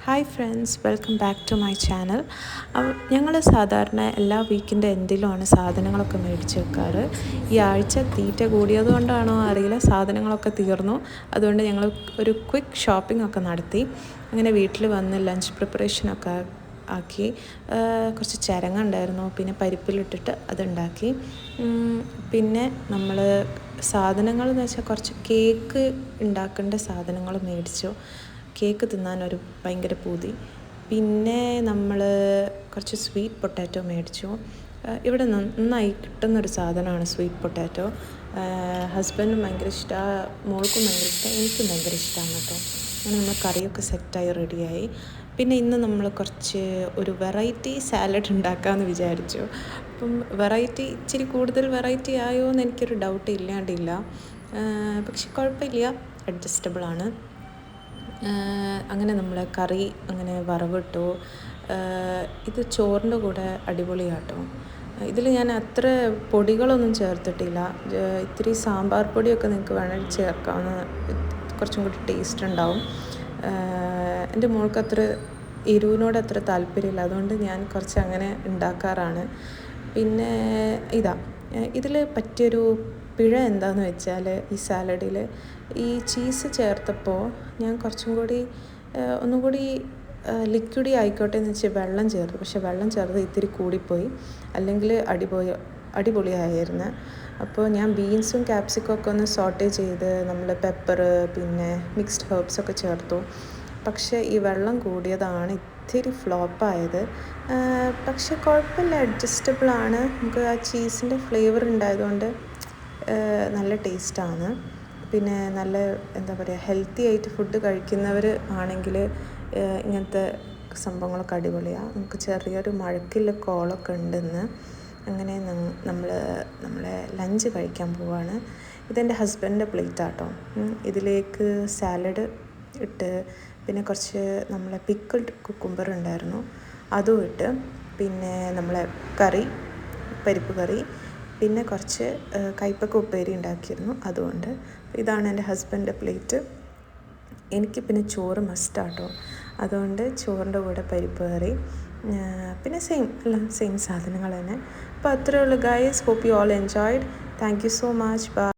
Hi friends, welcome back to my channel. ഞങ്ങൾ സാധാരണ എല്ലാ വീക്കിൻ്റെ എൻഡിലുമാണ് സാധനങ്ങളൊക്കെ മേടിച്ച് വെക്കാറ്. ഈ ആഴ്ച തീറ്റ കൂടിയതുകൊണ്ടാണോ അറിയില്ല, സാധനങ്ങളൊക്കെ തീർന്നു. അതുകൊണ്ട് ഞങ്ങൾ ഒരു ക്വിക്ക് ഷോപ്പിംഗ് ഒക്കെ നടത്തി. അങ്ങനെ വീട്ടിൽ വന്ന് ലഞ്ച് പ്രിപ്പറേഷനൊക്കെ ആക്കി. കുറച്ച് ചിരങ്ങ ഉണ്ടായിരുന്നു, പിന്നെ പരിപ്പിലിട്ടിട്ട് അതുണ്ടാക്കി. പിന്നെ നമ്മൾ സാധനങ്ങൾ എന്ന് വെച്ചാൽ കുറച്ച് കേക്ക് ഉണ്ടാക്കേണ്ട സാധനങ്ങൾ മേടിച്ചു. കേക്ക് തിന്നാനൊരു ഭയങ്കര പൂതി. പിന്നെ നമ്മൾ കുറച്ച് സ്വീറ്റ് പൊട്ടാറ്റോ മേടിച്ചു. ഇവിടെ നന്നായി കിട്ടുന്നൊരു സാധനമാണ് സ്വീറ്റ് പൊട്ടാറ്റോ. ഹസ്ബൻഡിനും ഭയങ്കര ഇഷ്ടമാണ്, മോൾക്കും ഭയങ്കര ഇഷ്ടമാണ്, എനിക്കും ഭയങ്കര ഇഷ്ടമാണ് കേട്ടോ. അങ്ങനെ നമ്മൾ കറിയൊക്കെ സെറ്റായി റെഡിയായി. പിന്നെ ഇന്ന് നമ്മൾ കുറച്ച് ഒരു വെറൈറ്റി സാലഡ് ഉണ്ടാക്കാമെന്ന് വിചാരിച്ചു. അപ്പം വെറൈറ്റി ഇച്ചിരി കൂടുതൽ വെറൈറ്റി ആയോ എന്ന് എനിക്കൊരു ഡൗട്ട് ഇല്ലാണ്ടില്ല. പക്ഷെ കുഴപ്പമില്ല, അഡ്ജസ്റ്റബിളാണ്. അങ്ങനെ നമ്മൾ കറി അങ്ങനെ വറവിട്ടു. ഇത് ചോറിൻ്റെ കൂടെ അടിപൊളിയാട്ടോ. ഇതിൽ ഞാൻ അത്ര പൊടികളൊന്നും ചേർത്തിട്ടില്ല. ഇത്തിരി സാമ്പാർ പൊടിയൊക്കെ നിങ്ങൾക്ക് വേണമെങ്കിൽ ചേർക്കാവുന്ന, കുറച്ചും കൂടി ടേസ്റ്റ് ഉണ്ടാവും. എൻ്റെ മോൾക്ക് അത്ര എരിവിനോട് അത്ര താല്പര്യമില്ല, അതുകൊണ്ട് ഞാൻ കുറച്ച് അങ്ങനെ ഉണ്ടാക്കാറാണ്. പിന്നെ ഇതിൽ പറ്റിയൊരു പിഴ എന്താണെന്ന് വെച്ചാൽ, ഈ സാലഡിൽ ഈ ചീസ് ചേർത്തപ്പോൾ ഞാൻ കുറച്ചും കൂടി ഒന്നും കൂടി ലിക്വിഡി ആയിക്കോട്ടെ എന്ന് വെച്ച് വെള്ളം ചേർത്തു. പക്ഷേ വെള്ളം ചേർത്ത് ഇത്തിരി കൂടിപ്പോയി, അല്ലെങ്കിൽ അടിപൊളിയായിരുന്നു. അപ്പോൾ ഞാൻ ബീൻസും ക്യാപ്സിക്കും ഒക്കെ ഒന്ന് സോട്ടേ ചെയ്ത് നമ്മൾ പെപ്പർ പിന്നെ മിക്സ്ഡ് ഹെർബ്സൊക്കെ ചേർത്തു. പക്ഷേ ഈ വെള്ളം കൂടിയതാണ് ഇത്തിരി ഫ്ലോപ്പായത്. പക്ഷെ കുഴപ്പമില്ല, അഡ്ജസ്റ്റബിളാണ്. നമുക്ക് ആ ചീസിൻ്റെ ഫ്ലേവർ ഉണ്ടായതുകൊണ്ട് നല്ല ടേസ്റ്റാണ്. പിന്നെ നല്ല എന്താ പറയുക, ഹെൽത്തി ആയിട്ട് ഫുഡ് കഴിക്കുന്നവർ ആണെങ്കിൽ ഇങ്ങനത്തെ സംഭവങ്ങളൊക്കെ അടിപൊളിയാണ്. നമുക്ക് ചെറിയൊരു മഴയ്ക്കുള്ള കോളൊക്കെ ഉണ്ടെന്ന്. അങ്ങനെ നമ്മളെ ലഞ്ച് കഴിക്കാൻ പോവാണ്. ഇതെൻ്റെ ഹസ്ബൻഡിൻ്റെ പ്ലേറ്റാട്ടോ. ഇതിലേക്ക് സാലഡ് ഇട്ട്, പിന്നെ കുറച്ച് നമ്മളെ പിക്കിൾഡ് കുക്കുംബർ ഉണ്ടായിരുന്നു, അതും ഇട്ട്, പിന്നെ നമ്മളെ കറി, പരിപ്പ് കറി, പിന്നെ കുറച്ച് കയ്പ്പക്ക ഉപ്പേരി ഉണ്ടാക്കിയിരുന്നു, അതുകൊണ്ട്. ഇതാണ് എൻ്റെ ഹസ്ബൻഡിൻ്റെ പ്ലേറ്റ്. എനിക്ക് പിന്നെ ചോറ് മസ്റ്റാട്ടോ, അതുകൊണ്ട് ചോറിൻ്റെ കൂടെ പരിപ്പ് കറി, പിന്നെ എല്ലാം സെയിം സാധനങ്ങൾ തന്നെ. അപ്പോൾ അത്രയേ ഉള്ളൂ guys. Hope you all enjoyed. Thank you so much. By.